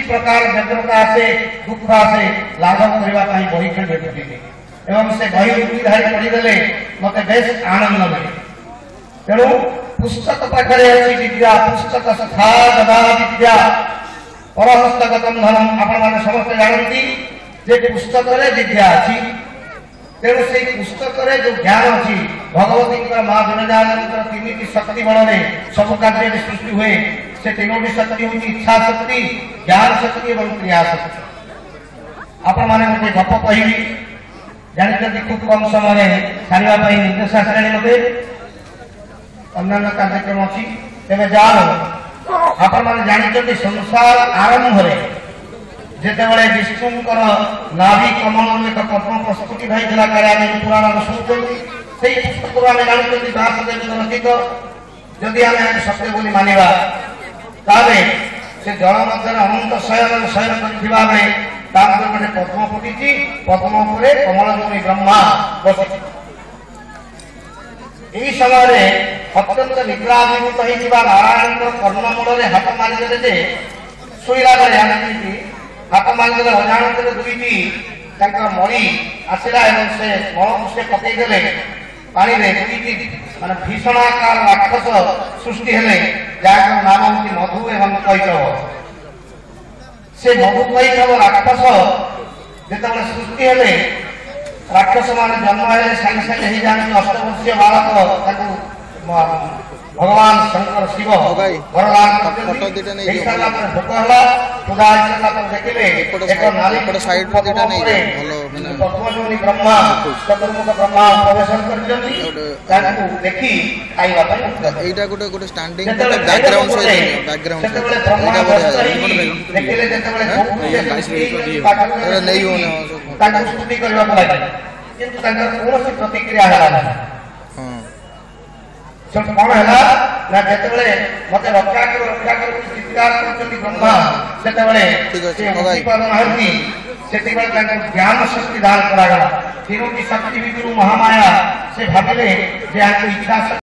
प्रकार व्यग्रता से दुख आसे लाघव करने बही खेल एवं से बही धारी पढ़ीदे मत बेस आनंद लगे तेणु पुस्तक पाखे अच्छी विद्या पुस्तक सखा ददा विद्या परहस्तगतम धनम आपण मैंने समस्त जानती जे पुस्तक विद्या अच्छी तेणु से पुस्तक जो ज्ञान अच्छी भगवती माँ विरजा तीन शक्ति बल में सब कार्य सृष्टि हुए से तीनोटी शक्ति हूँ इच्छा शक्ति ज्ञान शक्ति और क्रिया शक्ति आपण मैंने गोटे गप कहि जानते खूब कम समय छाड़ापी निर्देश आसानी मत अन्य कार्यक्रम अच्छी तेज जाओ आपण मैंने जानते संसार आरंभ जितेबाला विष्णुंकर नाभि कमल एक पद्म प्रस्तुति भाई पुराण शुणुं से पुस्तक आम जानते व्यासदेव रचित जदि आम सत्य बोली मानिबा ताले से जल मध्य अनंत शयन शयन कर पद्म फुटी पद्म पर कमलजमी ब्रह्मा बसी यही समय अत्यंत निद्राभिभूत होता नारायण कर्णमूल हाथ मारिदे शोला बेले हाथ मारिदे अजाणत दुईटी मणि आसला से मल से पकईदे पानी दुईटी मान भीषणाकार राक्षस सृष्टि हेले जहाँ नाम हूँ मधु एवं कैटव से मधु कैटव राक्षस जिते सृष्टि हेले राक्षस मान जन्म है सागे सागे हो जाती अष्टवर्षीय बालक भगवान शंकर शिव वरदान भोग है पूजा देखिले एक नारी पद्मजनी ब्रह्मा चतुर्मुख ब्रह्मा प्रवेश कर देखी खाइबा गोटे गोटे स्टैंडिंग बैकग्राउंड स्तुति करने किंतु कौन प्रतिक्रिया कौन है ना जिते मत रक्षा कर चित्कार कर ब्रह्मा से ज्ञान शक्ति दान करागला तीनों की शक्ति भितर महामाया से भाविले इच्छा